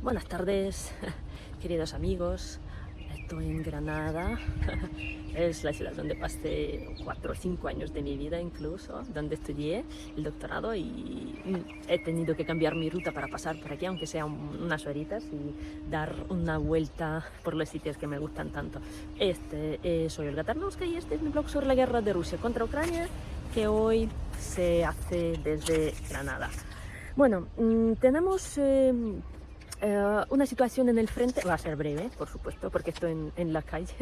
Buenas tardes, queridos amigos. Estoy en Granada. Es la ciudad donde pasé 4 o 5 años de mi vida incluso, donde estudié el doctorado y he tenido que cambiar mi ruta para pasar por aquí, aunque sea unas horitas, y dar una vuelta por los sitios que me gustan tanto. Soy Olga Tarnowska y este es mi blog sobre la guerra de Rusia contra Ucrania, que hoy se hace desde Granada. Bueno, tenemos una situación en el frente. Va a ser breve, por supuesto, porque estoy en la calle.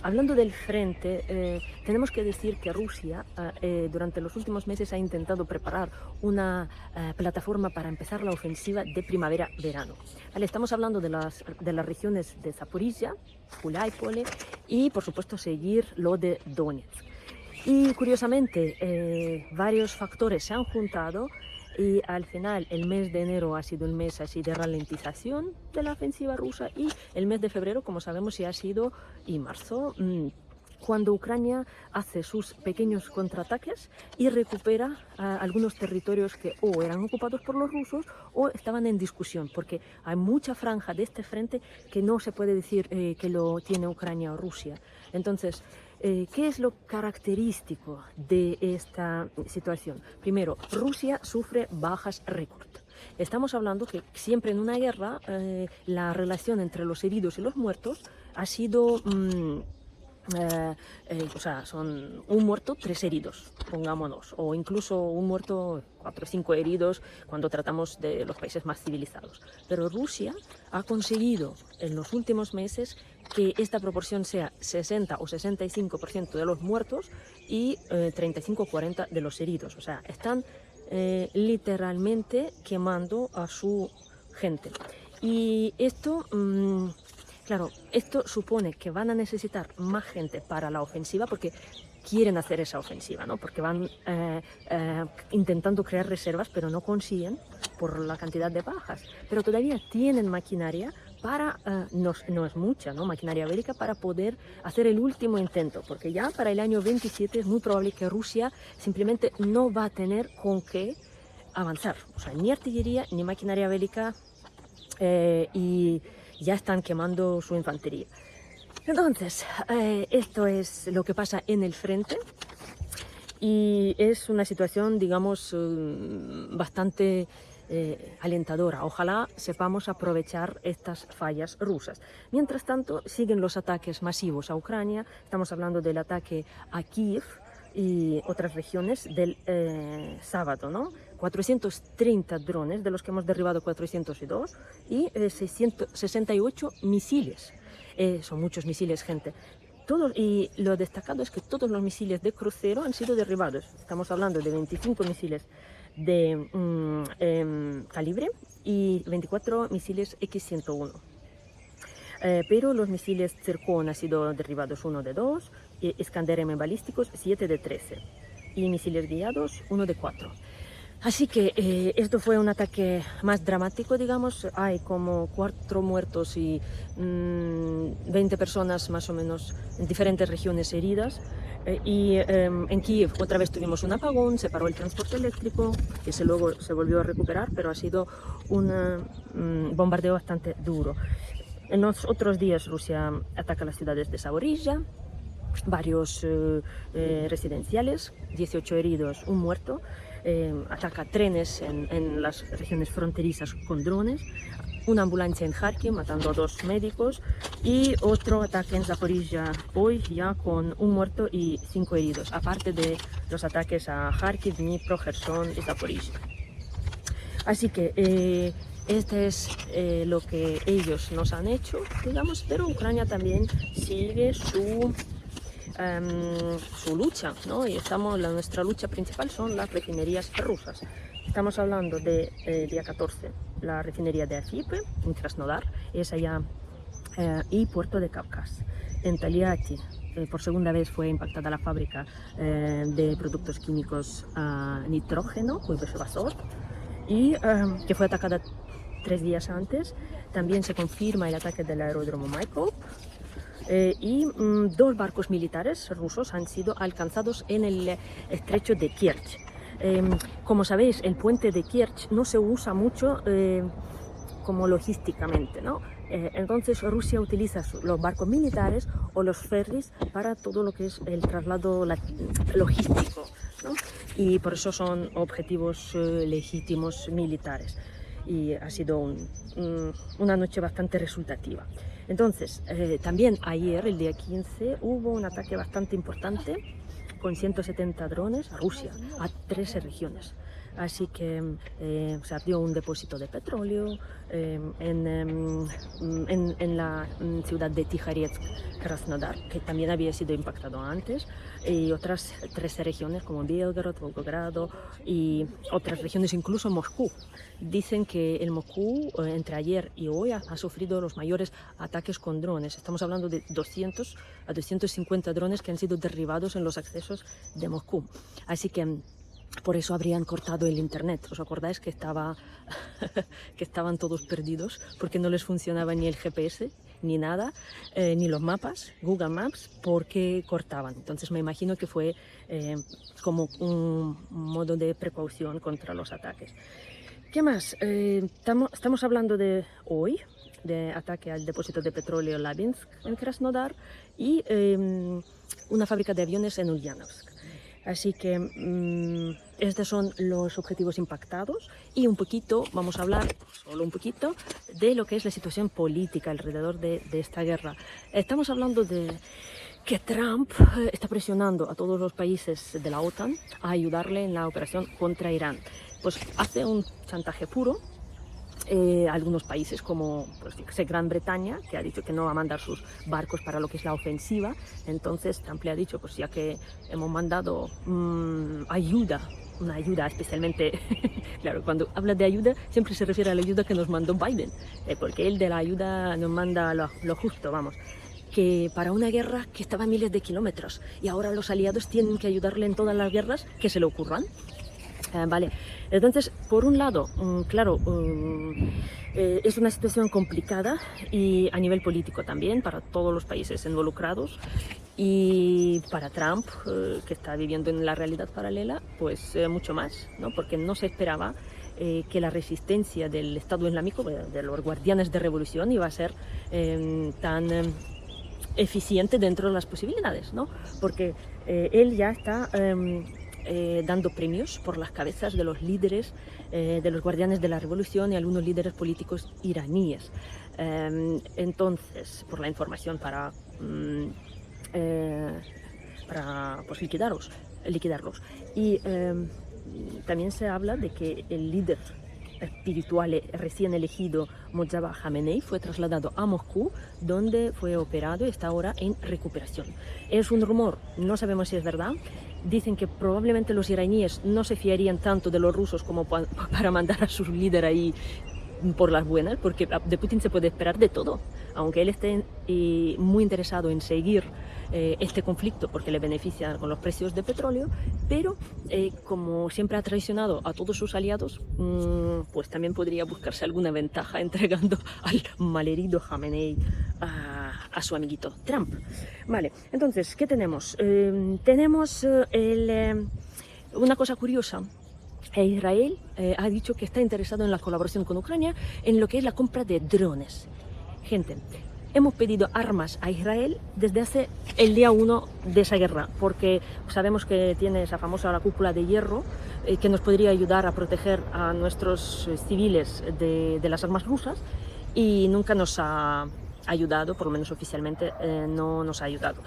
Hablando del frente, tenemos que decir que Rusia durante los últimos meses ha intentado preparar una plataforma para empezar la ofensiva de primavera-verano. Vale, estamos hablando de las regiones de Zaporizhia, Gulaipole y, por supuesto, seguir lo de Donetsk. Y curiosamente, varios factores se han juntado y al final el mes de enero ha sido un mes así de ralentización de la ofensiva rusa, y el mes de febrero, como sabemos, ya ha sido, y marzo, cuando Ucrania hace sus pequeños contraataques y recupera algunos territorios que o eran ocupados por los rusos o estaban en discusión, porque hay mucha franja de este frente que no se puede decir que lo tiene Ucrania o Rusia. Entonces, ¿qué es lo característico de esta situación? Primero, Rusia sufre bajas récord. Estamos hablando que siempre en una guerra la relación entre los heridos y los muertos ha sido... o sea, son un muerto, 3 heridos, pongámonos, o incluso un muerto, 4 o 5 heridos cuando tratamos de los países más civilizados. Pero Rusia ha conseguido en los últimos meses que esta proporción sea 60 o 65% de los muertos y 35 o 40 de los heridos. O sea, están literalmente quemando a su gente. Y esto... Claro, esto supone que van a necesitar más gente para la ofensiva, porque quieren hacer esa ofensiva, ¿no? Porque van intentando crear reservas, pero no consiguen por la cantidad de bajas. Pero todavía tienen maquinaria para, no es mucha, ¿no? Maquinaria bélica para poder hacer el último intento, porque ya para el año 27 es muy probable que Rusia simplemente no va a tener con qué avanzar. O sea, ni artillería ni maquinaria bélica, y ya están quemando su infantería. Entonces, esto es lo que pasa en el frente y es una situación, digamos, bastante alentadora. Ojalá sepamos aprovechar estas fallas rusas. Mientras tanto, siguen los ataques masivos a Ucrania. Estamos hablando del ataque a Kiev y otras regiones del sábado, ¿no? 430 drones, de los que hemos derribado 402, y 668 misiles. Son muchos misiles, gente. Y lo destacado es que todos los misiles de crucero han sido derribados. Estamos hablando de 25 misiles de calibre y 24 misiles X-101. Pero los misiles Zircon han sido derribados 1 de 2, Iskander-M balísticos 7 de 13 y misiles guiados 1 de 4. Así que esto fue un ataque más dramático, digamos. Hay como 4 muertos y 20 personas más o menos en diferentes regiones heridas. En Kiev otra vez tuvimos un apagón, se paró el transporte eléctrico, que luego se volvió a recuperar, pero ha sido un bombardeo bastante duro. En los otros días Rusia ataca las ciudades de Zaporizhia, varios residenciales, 18 heridos, un muerto. Ataca trenes en las regiones fronterizas con drones, una ambulancia en Kharkiv matando a 2 médicos y otro ataque en Zaporizhia hoy ya con un muerto y 5 heridos, aparte de los ataques a Kharkiv, Dnipro, Gerson y Zaporizhia. Así que este es lo que ellos nos han hecho, digamos, pero Ucrania también sigue su lucha, ¿no? Y nuestra lucha principal son las refinerías rusas. Estamos hablando de día 14, la refinería de Afipe en Krasnodar, esa ya, y Puerto de Kavkaz. En Taliati, por segunda vez fue impactada la fábrica de productos químicos a nitrógeno, y que fue atacada 3 días antes. También se confirma el ataque del aeródromo Maikop. Y 2 barcos militares rusos han sido alcanzados en el estrecho de Kerch. Como sabéis, el puente de Kerch no se usa mucho como logísticamente, ¿no? Entonces Rusia utiliza los barcos militares o los ferries para todo lo que es el traslado logístico, ¿no? Y por eso son objetivos legítimos militares. Y ha sido una noche bastante resultativa. Entonces, también ayer, el día 15, hubo un ataque bastante importante con 170 drones a Rusia, a 13 regiones. Así que se ardió un depósito de petróleo en la ciudad de Tijoretsk, Krasnodar, que también había sido impactado antes, y otras 13 regiones como Belgrado, Volgogrado y otras regiones, incluso Moscú. Dicen que el Moscú entre ayer y hoy ha sufrido los mayores ataques con drones. Estamos hablando de 200 a 250 drones que han sido derribados en los accesos de Moscú. Así que por eso habrían cortado el internet. ¿Os acordáis que estaban todos perdidos? Porque no les funcionaba ni el GPS, ni nada, ni los mapas, Google Maps, porque cortaban. Entonces me imagino que fue como un modo de precaución contra los ataques. ¿Qué más? Estamos hablando de hoy, de ataque al depósito de petróleo Labinsk en Krasnodar y una fábrica de aviones en Ulyanovsk. Así que estos son los objetivos impactados y un poquito, vamos a hablar, solo un poquito, de lo que es la situación política alrededor de esta guerra. Estamos hablando de que Trump está presionando a todos los países de la OTAN a ayudarle en la operación contra Irán. Pues hace un chantaje puro. Algunos países como pues, Gran Bretaña, que ha dicho que no va a mandar sus barcos para lo que es la ofensiva. Entonces Trump le ha dicho, pues ya que hemos mandado ayuda, una ayuda especialmente, claro, cuando habla de ayuda siempre se refiere a la ayuda que nos mandó Biden, porque él de la ayuda nos manda lo justo, vamos, que para una guerra que estaba a miles de kilómetros y ahora los aliados tienen que ayudarle en todas las guerras que se le ocurran. Vale, entonces, por un lado, claro, es una situación complicada y a nivel político también para todos los países involucrados y para Trump, que está viviendo en la realidad paralela, pues mucho más, ¿no? Porque no se esperaba que la resistencia del Estado Islámico, de los guardianes de revolución, iba a ser tan eficiente dentro de las posibilidades, ¿no? Porque él ya está dando premios por las cabezas de los líderes, de los guardianes de la revolución y algunos líderes políticos iraníes. Entonces, por la información para pues, liquidarlos. Y también se habla de que el líder espiritual recién elegido Mojtaba Khamenei fue trasladado a Moscú, donde fue operado y está ahora en recuperación. Es un rumor, no sabemos si es verdad. Dicen que probablemente los iraníes no se fiarían tanto de los rusos como para mandar a su líder ahí por las buenas, porque de Putin se puede esperar de todo, aunque él esté muy interesado en seguir este conflicto porque le beneficia con los precios de petróleo, pero como siempre ha traicionado a todos sus aliados, pues también podría buscarse alguna ventaja entregando al malherido Khamenei a su amiguito Trump. Vale, entonces, ¿qué tenemos? Tenemos una cosa curiosa. Israel ha dicho que está interesado en la colaboración con Ucrania en lo que es la compra de drones. Gente, hemos pedido armas a Israel desde hace el día 1 de esa guerra, porque sabemos que tiene esa famosa la cúpula de hierro que nos podría ayudar a proteger a nuestros civiles de las armas rusas, y nunca nos ha ayudado, por lo menos oficialmente no nos ha ayudado.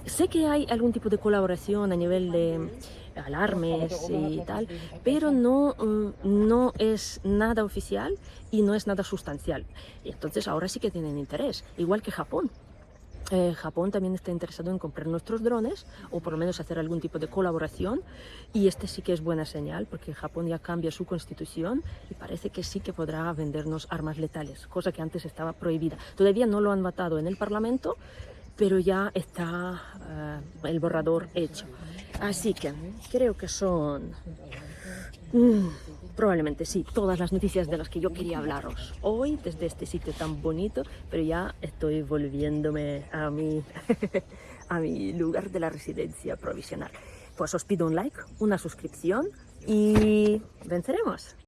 Sé que hay algún tipo de colaboración a nivel de alarmes y tal, pero no es nada oficial y no es nada sustancial. Y entonces ahora sí que tienen interés, igual que Japón. Japón también está interesado en comprar nuestros drones o por lo menos hacer algún tipo de colaboración, y este sí que es buena señal porque Japón ya cambia su constitución y parece que sí que podrá vendernos armas letales, cosa que antes estaba prohibida. Todavía no lo han votado en el Parlamento, pero ya está el borrador hecho. Así que creo que son probablemente sí, todas las noticias de las que yo quería hablaros hoy desde este sitio tan bonito, pero ya estoy volviéndome a a mi lugar de la residencia provisional. Pues os pido un like, una suscripción y venceremos.